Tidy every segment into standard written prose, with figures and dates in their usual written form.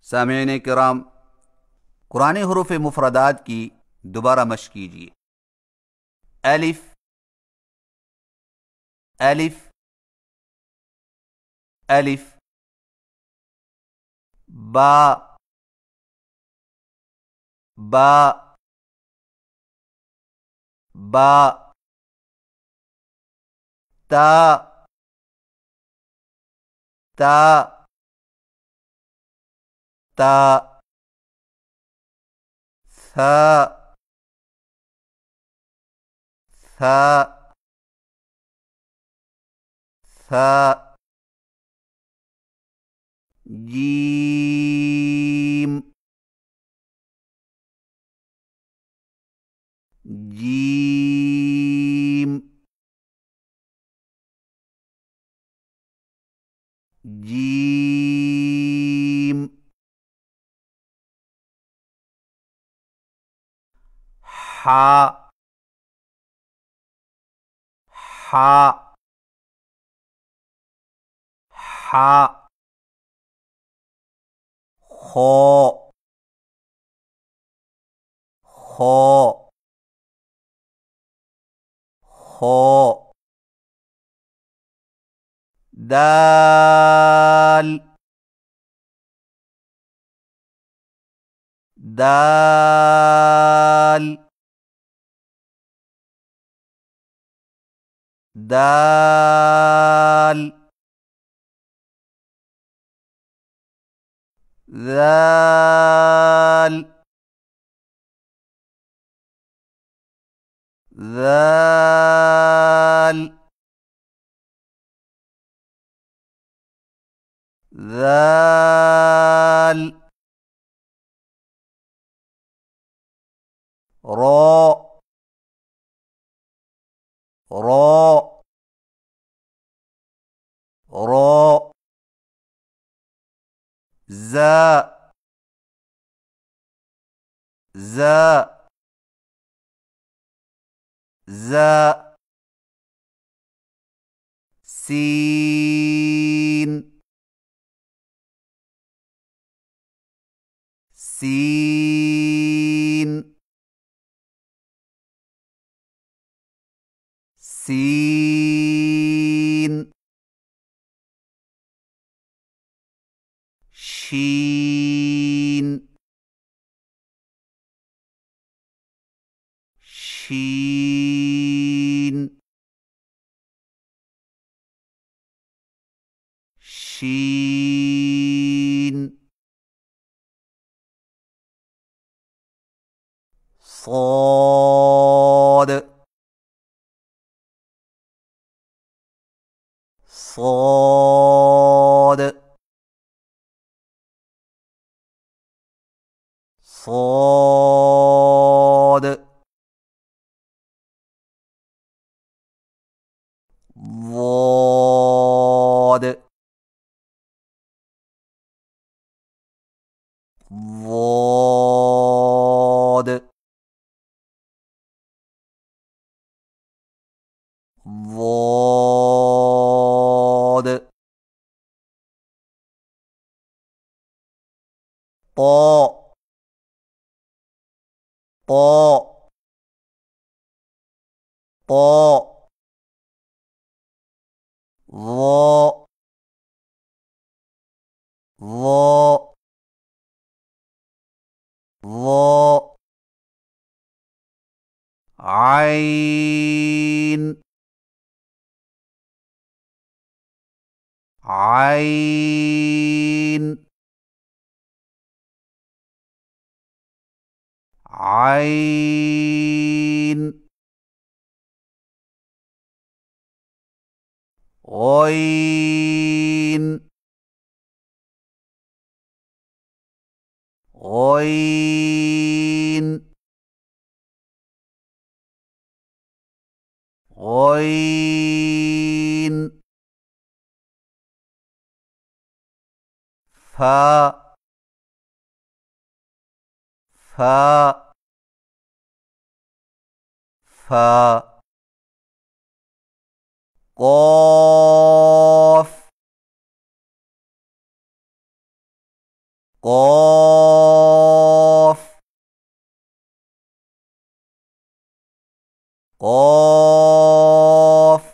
सामईन किराम, कुरानी हरूफ मुफरदात की दोबारा मश्क कीजिए। अलिफ अलिफ अलिफ, बा बा बा, ता ता ता, सा सा सा, जीम जीम जीम, हा हा हा, खो खो खो, दाल दाल दाल, ذال ذال ذال، را را را، زا زا زا، سين سين سين، شين شين شين، صاد صاد صاد، ضاد ضاد ضاد، طاء طاء طاء، ظاء ظاء ظاء، عين عين عين، غين غين غين، فا فا فا، قاف قاف قاف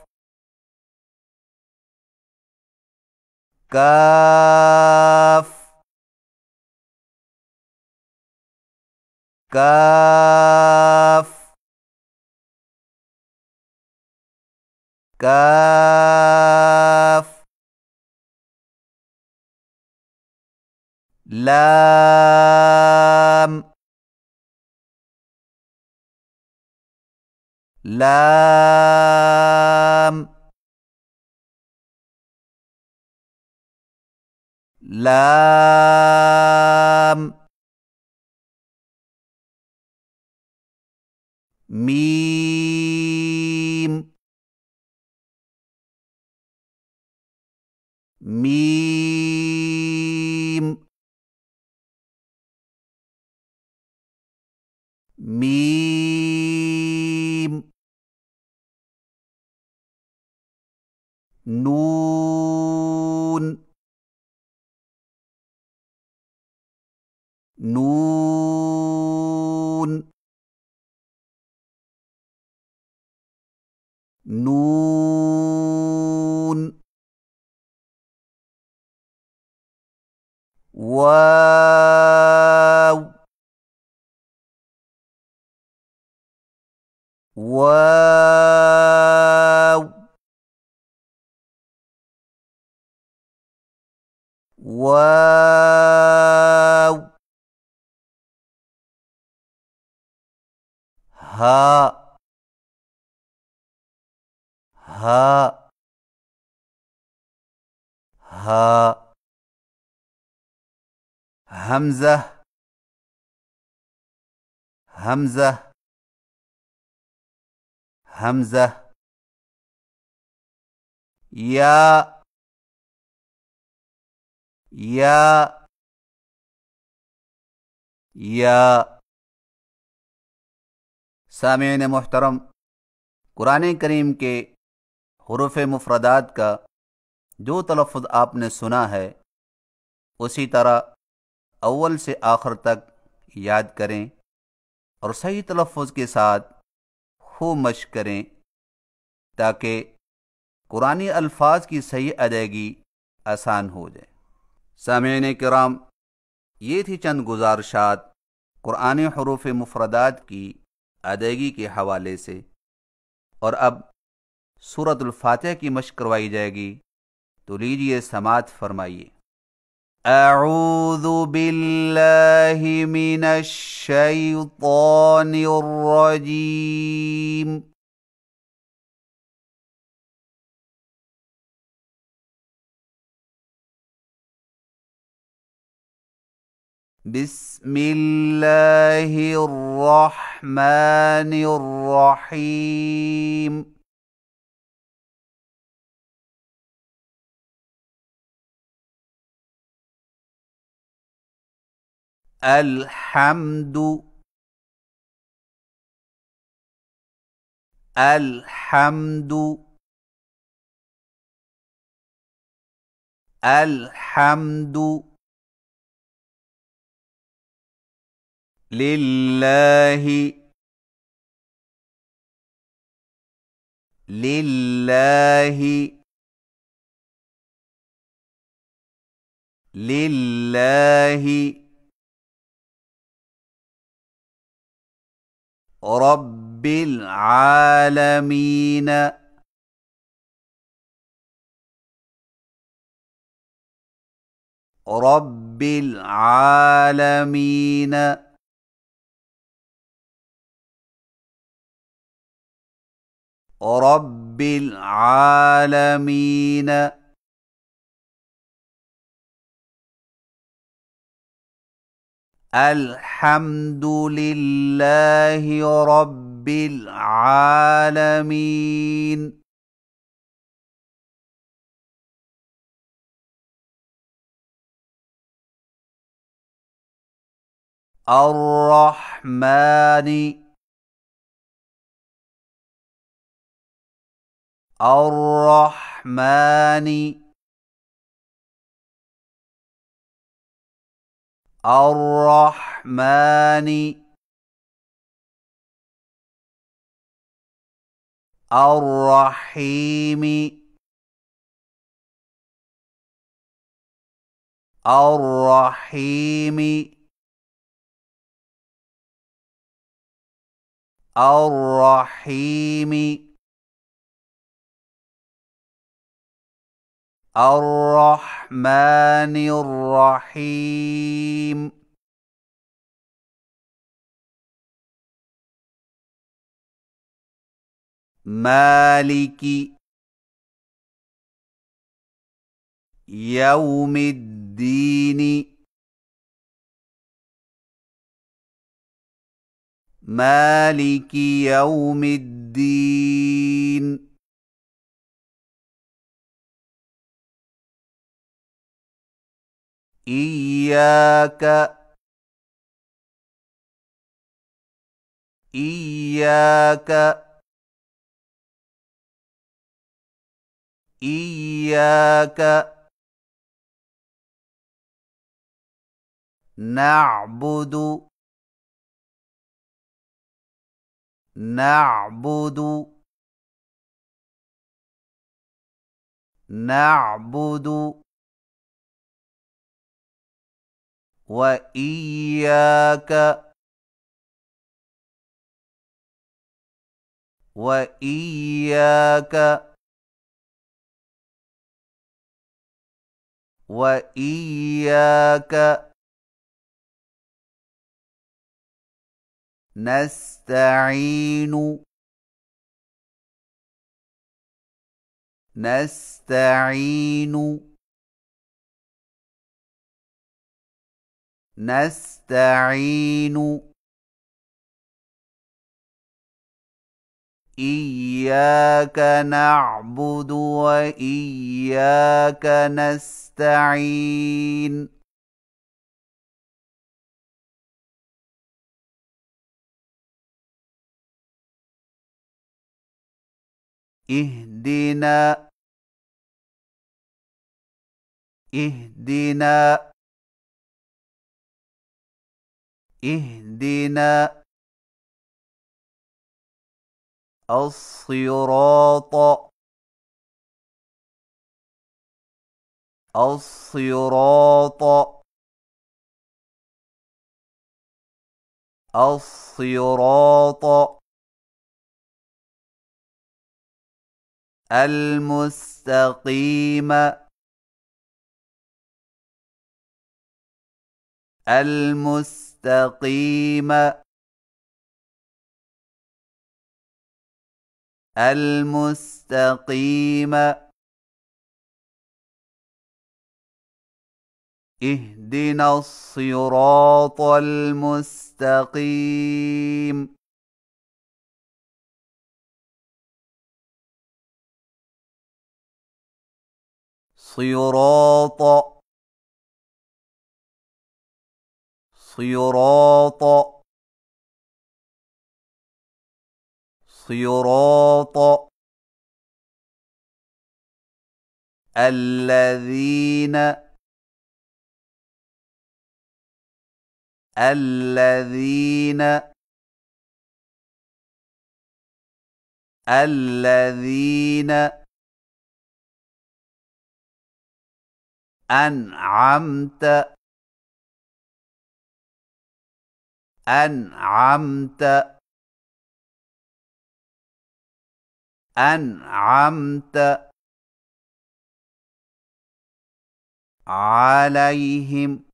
كاف كاف كاف لام لام لام ميم ميم ميم نون نون نون واو واو واو ها ها ها همزة همزة همزة يا يا يا سامعین محترم، قرآن کریم کے حروف مفردات کا جو تلفظ آپ نے سنا ہے اسی طرح اول سے آخر تک یاد کریں اور صحیح تلفظ کے ساتھ خوب مشق کریں تاکہ قرآنی الفاظ کی صحیح ادائیگی آسان ہو جائے۔ سامعین کرام، یہ تھی چند گزارشات قرآنی حروف مفردات کی ادائیگی کے حوالے سے، اور اب سورۃ الفاتحہ کی مشق کروائی جائے گی، تو لیجئے سماعت فرمائیے۔ اعوذ باللہ من الشیطان الرجیم، بسم اللہ الرحمن الرحیم، الحمد الحمد الحمد للہ للہ للہ رب العالمین رب العالمین رب العالمین الحمد للہ رب العالمین۔ الرحمن الرحمن الرحمن الرحيم الرحيم الرحيم الرحمن الرحيم مالك يوم الدين مالك يوم الدين إياك إياك إياك نعبد نعبد نعبد وإياك وإياك وإياك نستعين نستعين نستعين إياك نعبد وإياك نستعين اهدنا اهدنا اهدنا الصراط الصراط الصراط المستقيم المستقيم المستقيم اهدنا الصراط المستقيم صراط صراط صراط الذين الذين الذين أنعمت أنعمت أنعمت عليهم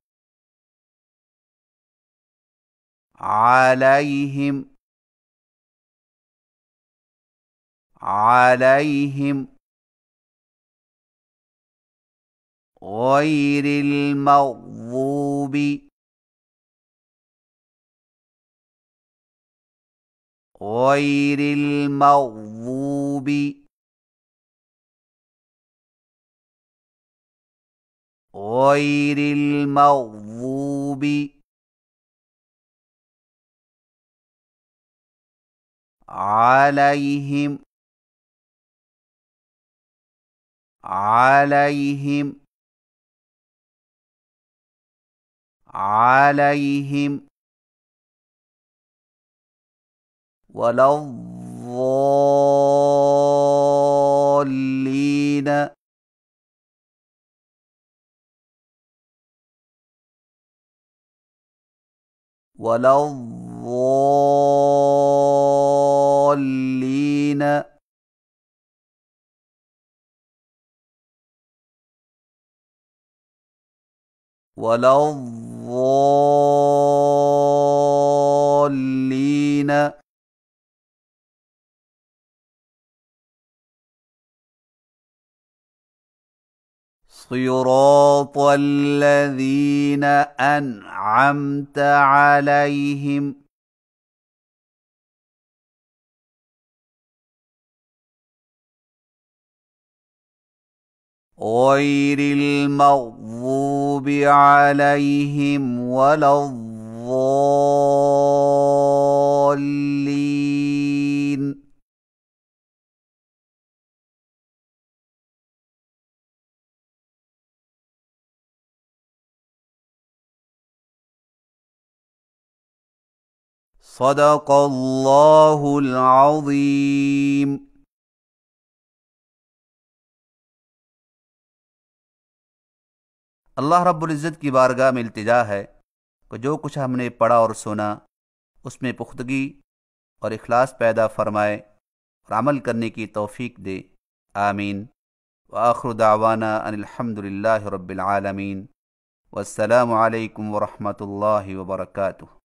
عليهم عليهم غير المغضوب غير المغضوب غير المغضوب عليهم عليهم عليهم ولا الضالين ولا الضالين ولا الضالين صراط الذين أنعمت عليهم غير المغضوب عليهم ولا الضالين صدق الله العظيم۔ اللہ رب العزت کی بارگاہ میں التجا ہے کہ جو کچھ ہم نے پڑھا اور سنا اس میں پختگی اور اخلاص پیدا فرمائے اور عمل کرنے کی توفیق دے، آمین۔ وآخر دعوانا ان الحمد للہ رب العالمین، والسلام علیکم ورحمۃ اللہ وبرکاتہ۔